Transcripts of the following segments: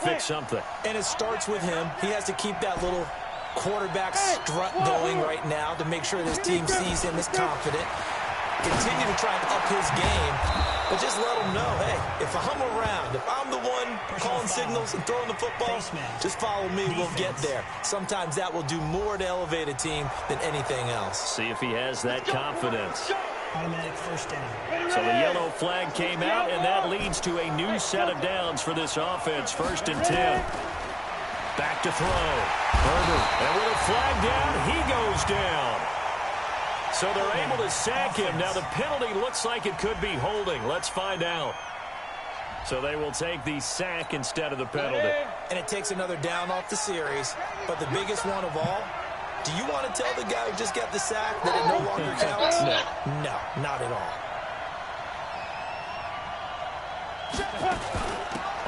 fix something. And it starts with him. He has to keep that little quarterback strut going right now to make sure this team sees him as confident. Continue to try and up his game, but just let him know, hey, if I'm around, if I'm the one calling signals and throwing the football, just follow me, we'll get there. Sometimes that will do more to elevate a team than anything else. See if he has that confidence. Automatic first down. So the yellow flag came out, and that leads to a new set of downs for this offense. 1st and 10. Back to throw. Herbert, and with a flag down, he goes down. So they're able to sack him. Now the penalty looks like it could be holding. Let's find out. So they will take the sack instead of the penalty. And it takes another down off the series. But the biggest one of all, do you want to tell the guy who just got the sack that it no longer counts? No. No, not at all.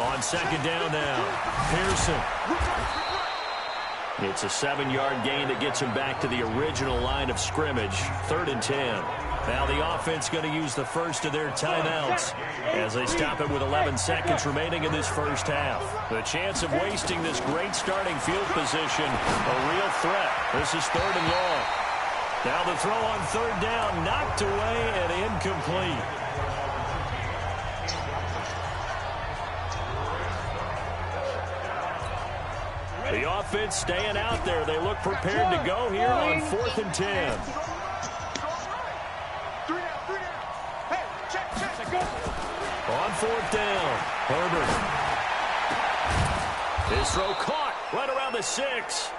On 2nd down now, Pearson. It's a 7-yard gain that gets him back to the original line of scrimmage. 3rd and 10. Now the offense going to use the first of their timeouts as they stop it with 11 seconds remaining in this first half. The chance of wasting this great starting field position, a real threat. This is 3rd and long. Now the throw on 3rd down, knocked away and incomplete. The offense staying out there. They look prepared to go here on 4th and 10. On 4th down, Herbert. His throw caught right around the 6.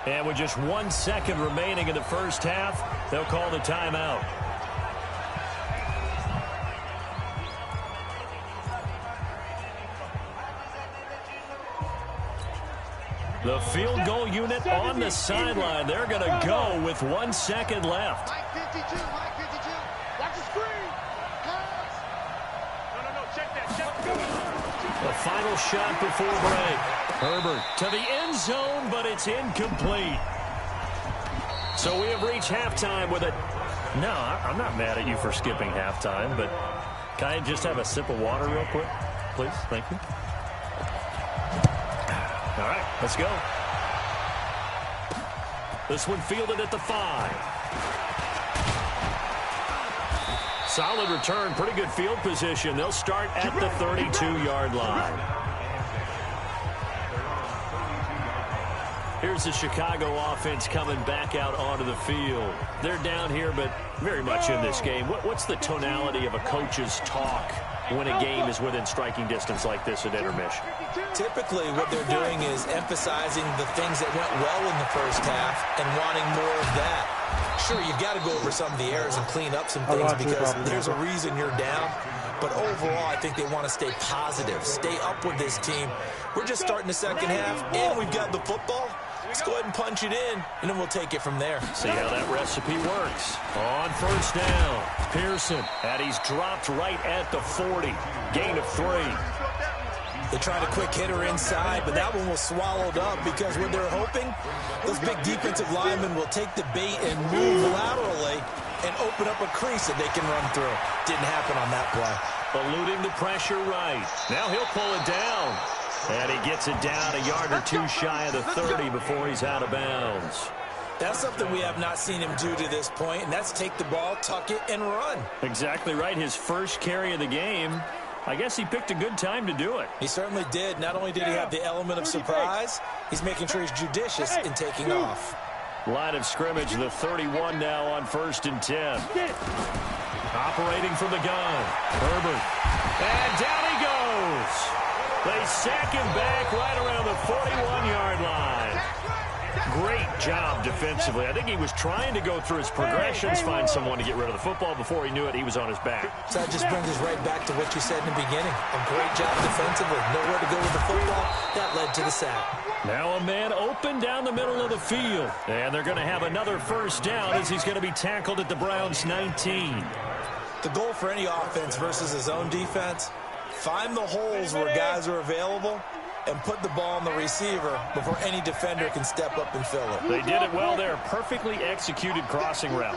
And with just 1 second remaining in the first half, they'll call the timeout. The field goal unit on the sideline. They're going to go with 1 second left. Mike 52. Watch the screen. No, check that. The final shot before break. Herbert to the end zone, but it's incomplete. So we have reached halftime with it. No, I'm not mad at you for skipping halftime, but can I just have a sip of water real quick? Please, thank you. All right, let's go. This one fielded at the 5. Solid return, pretty good field position. They'll start at the 32-yard line. Here's the Chicago offense coming back out onto the field. They're down here, but very much in this game. What's the tonality of a coach's talk when a game is within striking distance like this at intermission? Typically, what they're doing is emphasizing the things that went well in the first half and wanting more of that. Sure, you've got to go over some of the errors and clean up some things because there's a reason you're down. But overall, I think they want to stay positive, stay up with this team. We're just starting the second half, and we've got the football. Let's go ahead and punch it in, and then we'll take it from there. See how that recipe works. On 1st down, Pearson, and he's dropped right at the 40. Gain of 3. They tried a quick hitter inside, but that one was swallowed up because what they're hoping, those big defensive linemen will take the bait and move laterally and open up a crease that they can run through. Didn't happen on that play. Eluding the pressure right. Now he'll pull it down. And he gets it down a yard or two shy of the 30 before he's out of bounds. That's something we have not seen him do to this point, and that's take the ball, tuck it, and run. Exactly right. His first carry of the game. I guess he picked a good time to do it. He certainly did. Not only did he have the element of surprise, he's making sure he's judicious in taking off. Line of scrimmage, the 31 now on 1st and 10. Operating from the gun. Herbert. And down he goes. They sack him back right around the 41-yard line. Great job defensively. I think he was trying to go through his progressions, find someone to get rid of the football. Before he knew it, he was on his back. So that just brings us right back to what you said in the beginning. A great job defensively. Nowhere to go with the football. That led to the sack. Now a man open down the middle of the field. And they're going to have another first down as he's going to be tackled at the Browns' 19. The goal for any offense versus his own defense, find the holes where guys are available and put the ball on the receiver before any defender can step up and fill it. They did it well there. Perfectly executed crossing route.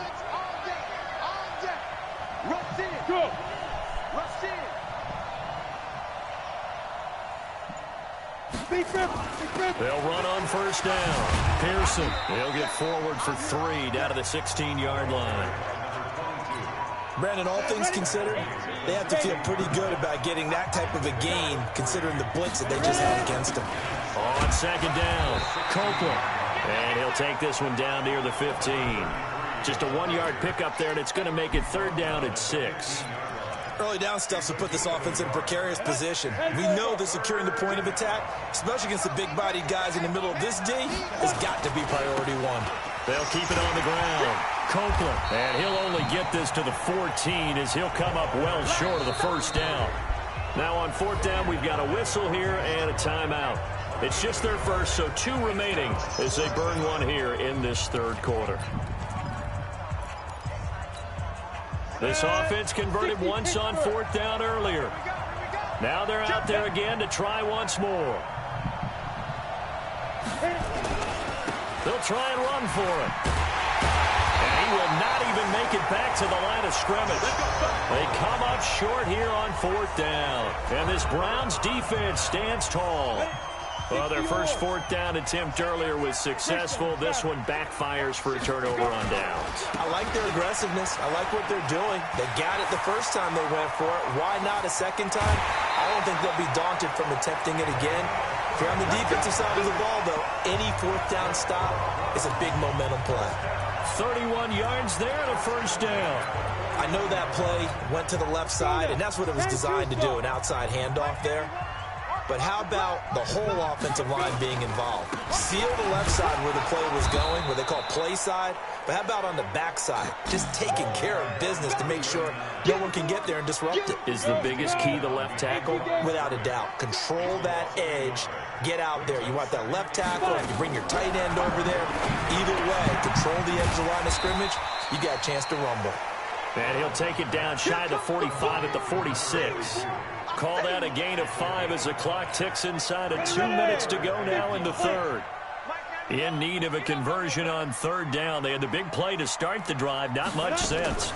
They'll run on first down. Pearson, he'll get forward for 3 down to the 16-yard line. Brandon, all things considered, they have to feel pretty good about getting that type of a gain, considering the blitz that they just had against them. On second down, Copeland. And he'll take this one down near the 15. Just a 1-yard pickup there, and it's going to make it 3rd down at 6. Early down stuff to put this offense in a precarious position. We know that securing the point of attack, especially against the big-bodied guys in the middle of this D, has got to be priority 1. They'll keep it on the ground. Copeland. And he'll only get this to the 14 as he'll come up well short of the first down. Now on 4th down, we've got a whistle here and a timeout. It's just their first, so 2 remaining as they burn one here in this 3rd quarter. This offense converted once on 4th down earlier. Now they're out there again to try once more. They'll try and run for it. And he will not even make it back to the line of scrimmage. They come up short here on 4th down. And this Browns defense stands tall. Well, their first 4th down attempt earlier was successful. This one backfires for a turnover on downs. I like their aggressiveness. I like what they're doing. They got it the first time they went for it. Why not a second time? I don't think they'll be daunted from attempting it again. If you're on the defensive side of the ball, though, any 4th down stop is a big momentum play. 31 yards there and a first down. I know that play went to the left side, and that's what it was designed to do, an outside handoff there. But how about the whole offensive line being involved? Seal the left side where the play was going, where they call play side. But how about on the back side? Just taking care of business to make sure no one can get there and disrupt it. Is the biggest key the left tackle? Without a doubt. Control that edge. Get out there. You want that left tackle. You bring your tight end over there. Either way, control the edge of the line of scrimmage. You got a chance to rumble. And he'll take it down shy of the 45 at the 46. Call that a gain of 5 as the clock ticks inside of 2 minutes to go now in the 3rd. In need of a conversion on 3rd down. They had the big play to start the drive. Not much sense.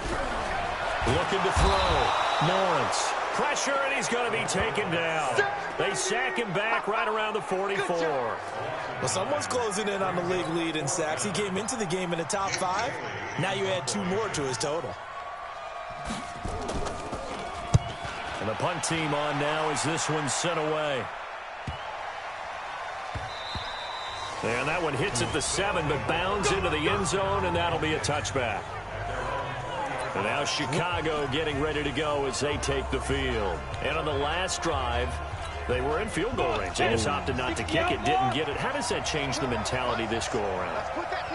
Looking to throw. Lawrence. Pressure, and he's going to be taken down. They sack him back right around the 44. Well, someone's closing in on the league lead in sacks. He came into the game in the top 5. Now you add 2 more to his total. And the punt team on now as this one's sent away. And that one hits at the 7, but bounds into the end zone, and that'll be a touchback. And now Chicago getting ready to go as they take the field. And on the last drive, they were in field goal range. They just opted not to kick it, didn't get it. How does that change the mentality this go-around?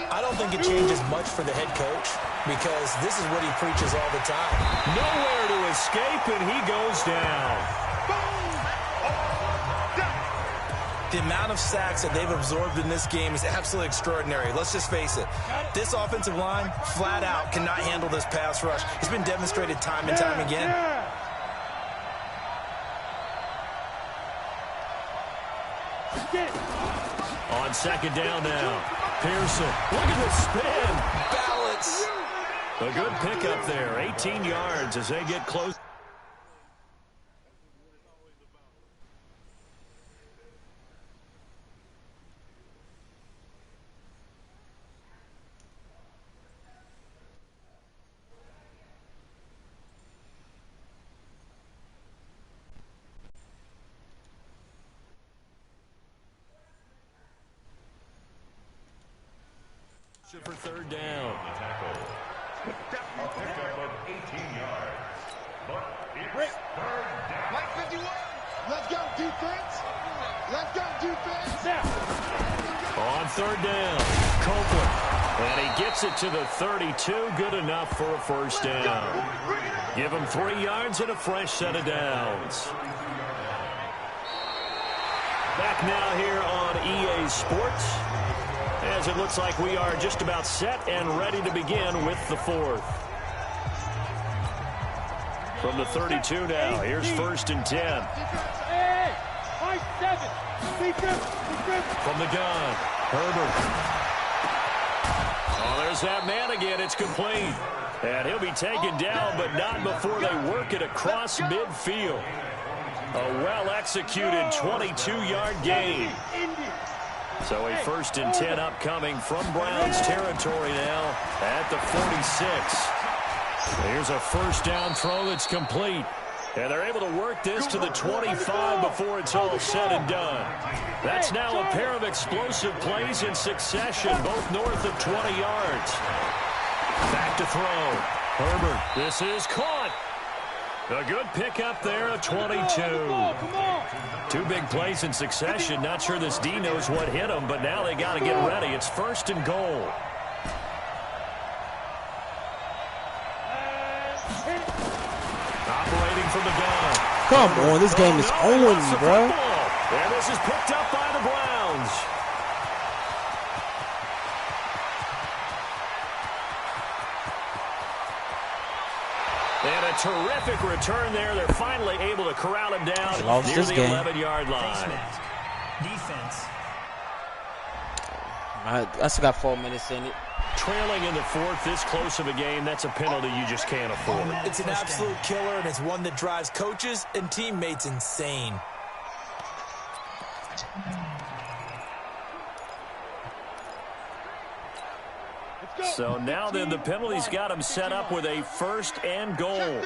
I don't think it changes much for the head coach because this is what he preaches all the time. Nowhere to escape, and he goes down. The amount of sacks that they've absorbed in this game is absolutely extraordinary. Let's just face it. This offensive line, flat out, cannot handle this pass rush. It's been demonstrated time and time again. On second down now. Pearson. Look at the spin. Balance. A good pickup there. 18 yards as they get close. For 3rd down. Let's go, defense. Let's go, defense. On 3rd down, Copeland. And he gets it to the 32. Good enough for a first down. Give him 3 yards and a fresh set of downs. Back now here on EA Sports, as it looks like we are just about set and ready to begin with the 4th. From the 32 now, here's 1st and 10. From the gun, Herbert. Oh, there's that man again. It's complete. And he'll be taken down, but not before they work it across midfield. A well-executed 22-yard gain. So a 1st and 10 upcoming from Browns territory now at the 46. Here's a 1st down throw that's complete. And they're able to work this to the 25 before it's all said and done. That's now a pair of explosive plays in succession, both north of 20 yards. Back to throw. Herbert, this is caught. A good pickup there of 22. 2 big plays in succession. Not sure this D knows what hit him, but now they got to get ready. It's 1st and goal. Operating from the gun. Come on, this game is on, bro. And this is picked up by the Browns. And a terrific return there. They're finally able to corral him down near the 11-yard line. Defense. I still got 4 minutes in it. Trailing in the 4th, this close of a game, that's a penalty you just can't afford. It's an absolute killer, and it's one that drives coaches and teammates insane. So now then the penalty's got him set up with a 1st and goal.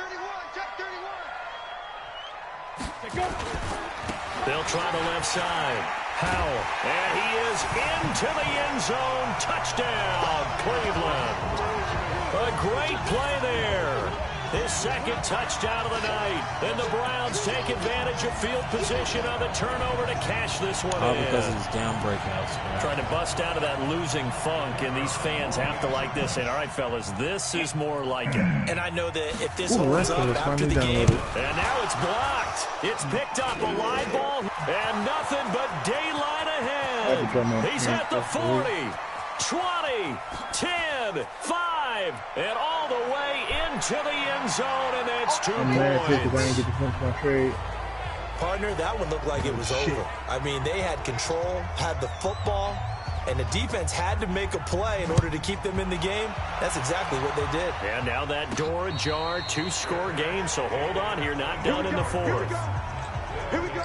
They'll try the left side. Howell, and he is into the end zone. Touchdown, Cleveland. A great play there. His 2nd touchdown of the night. And the Browns take advantage of field position on the turnover to cash this one in. Because of his down breakouts. Man. Trying to bust out of that losing funk, and these fans have to like this. And all right, fellas, this is more like it. And I know that if this holds up after the game. And now it's blocked. It's picked up, a live ball, and nothing but daylight ahead. He's at the 40, 20, 10, 5, and all the way into the end zone, and that's 2 points. Partner, that one looked like it was over. I mean, they had control, had the football, and the defense had to make a play in order to keep them in the game. That's exactly what they did. And now that door ajar, 2-score game, so hold on here, not done in the 4th. Here we go.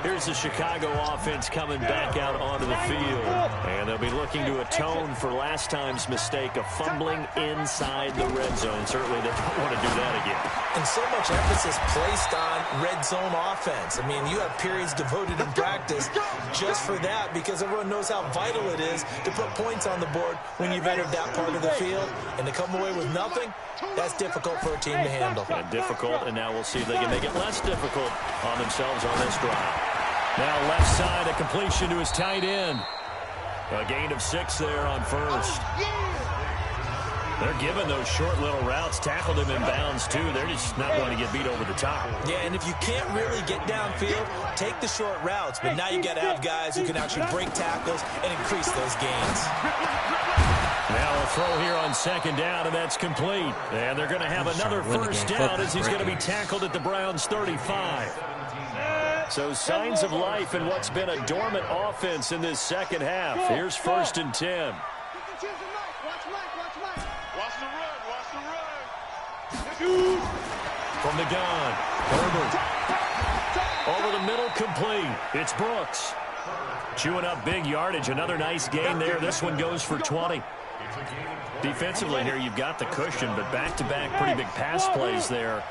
Here's the Chicago offense coming back out onto the field. And they'll be looking to atone for last time's mistake of fumbling inside the red zone. Certainly they don't want to do that again. And so much emphasis placed on red zone offense. I mean, you have periods devoted in practice just for that because everyone knows how vital it is to put points on the board when you've entered that part of the field. And to come away with nothing, that's difficult for a team to handle. And difficult, and now we'll see if they can make it less difficult on themselves on this drive. Now left side, a completion to his tight end. A gain of 6 there on 1st. They're giving those short little routes. Tackled him in bounds, too. They're just not going to get beat over the top. Yeah, and if you can't really get downfield, take the short routes. But now you got to have guys who can actually break tackles and increase those gains. Now a throw here on 2nd down, and that's complete. And they're going to have another 1st down as he's going to be tackled at the Browns' 35. So signs of life in what's been a dormant offense in this 2nd half. Here's 1st and 10. From the gun, Herbert. Over the middle, complete. It's Brooks. Chewing up big yardage. Another nice gain there. This one goes for 20. Defensively here, you've got the cushion, but back-to-back pretty big pass plays there.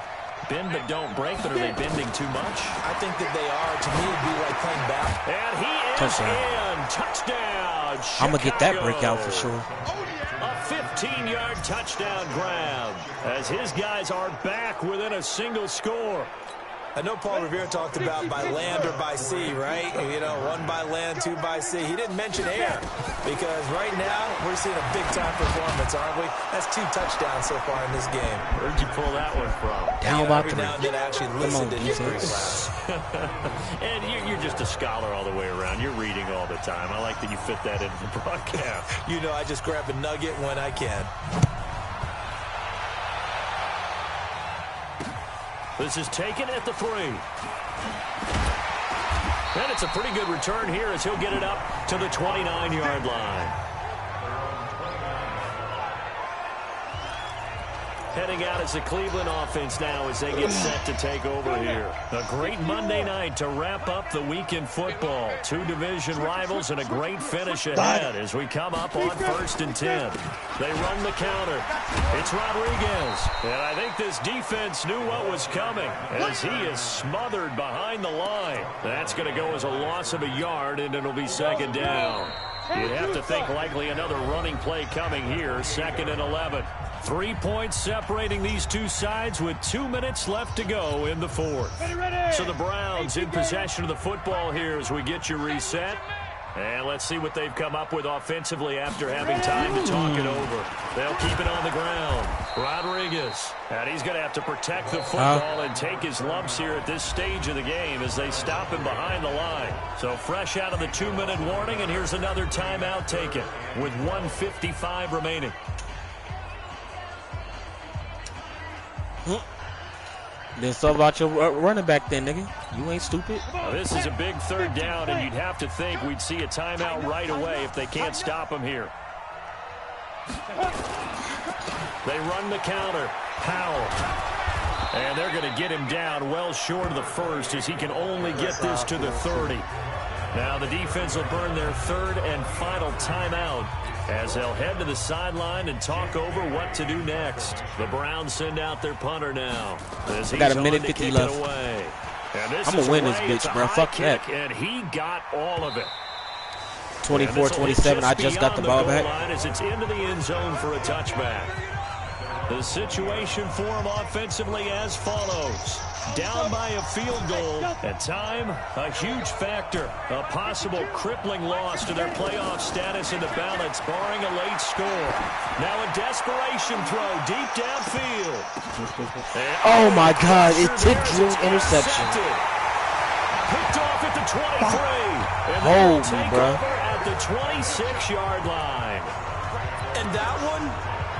Bend but don't break, but are they bending too much? I think that they are. To me, it'd be like playing back. And he is in. Touchdown, Chicago. I'm going to get that breakout for sure. A 15-yard touchdown grab as his guys are back within a single score. I know Paul Revere talked about by land or by sea, right? You know, 1 by land, 2 by sea. He didn't mention air because right now we're seeing a big-time performance, aren't we? That's 2 touchdowns so far in this game. Where'd you pull that one from? Down about every now and then I actually listen to history class. And you're just a scholar all the way around. You're reading all the time. I like that you fit that into the broadcast. You know, I just grab a nugget when I can. This is taken at the 3. And it's a pretty good return here as he'll get it up to the 29-yard line. heading out as the Cleveland offense now as they get set to take over here. A great Monday night to wrap up the week in football. Two division rivals and a great finish ahead as we come up on 1st and 10. They run the counter. It's Rodriguez. And I think this defense knew what was coming as he is smothered behind the line. That's going to go as a loss of a yard, and it'll be 2nd down. You'd have to think likely another running play coming here, 2nd and 11. 3 points separating these two sides with 2 minutes left to go in the 4th. So the Browns in possession of the football here as we get you reset. And let's see what they've come up with offensively after having time to talk it over. They'll keep it on the ground. Rodriguez. And he's going to have to protect the football and take his lumps here at this stage of the game as they stop him behind the line. So fresh out of the 2-minute warning, and here's another timeout taken with 1:55 remaining. Then so about your running back then, nigga. You ain't stupid. Now, this is a big 3rd down, and you'd have to think we'd see a timeout right away if they can't stop him here. They run the counter. Powell. And they're going to get him down well short of the 1st as he can only get this to the 30. Now the defense will burn their 3rd and final timeout as they'll head to the sideline and talk over what to do next. The Browns send out their punter now. As he's got a minute 50 left. I'm going to win this bitch, bro. Fuck that. And he got all of it. 24-27. I just got the ball back. As it's into the end zone for a touchback. The situation for him offensively as follows. Down by a field goal. At time, a huge factor. A possible crippling loss to their playoff status in the balance, barring a late score. Now a desperation throw deep downfield. Oh, my God. It tipped you interception. Picked off at the 23. And hold take me, bro. over at the 26-yard line. And that one,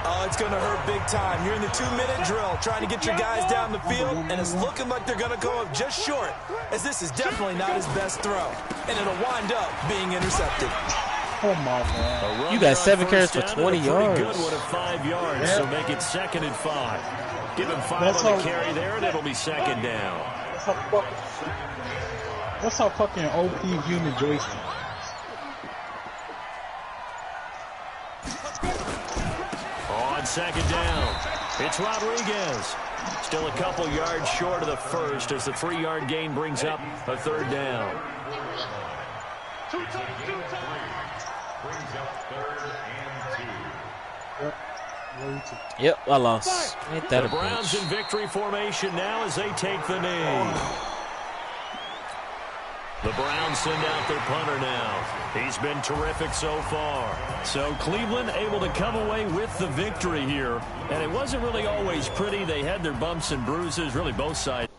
oh, it's going to hurt big time. You're in the 2-minute drill trying to get your guys down the field, and it's looking like they're going to go up just short, as this is definitely not his best throw. And it'll wind up being intercepted. Oh, my God. You got 7 carries for 20 yards. Good one at 5 yards, so make it 2nd and 5. Give him 5 on the carry there, and it'll be 2nd down. That's how fucking OP viewing the joystick. On 2nd down, it's Rodriguez. Still a couple yards short of the 1st as the 3-yard gain brings up a 3rd down. Yep, I lost. Ain't that The a Browns bitch? in victory formation now as they take the knee. The Browns send out their punter now. He's been terrific so far. So Cleveland able to come away with the victory here. And it wasn't really always pretty. They had their bumps and bruises, really both sides.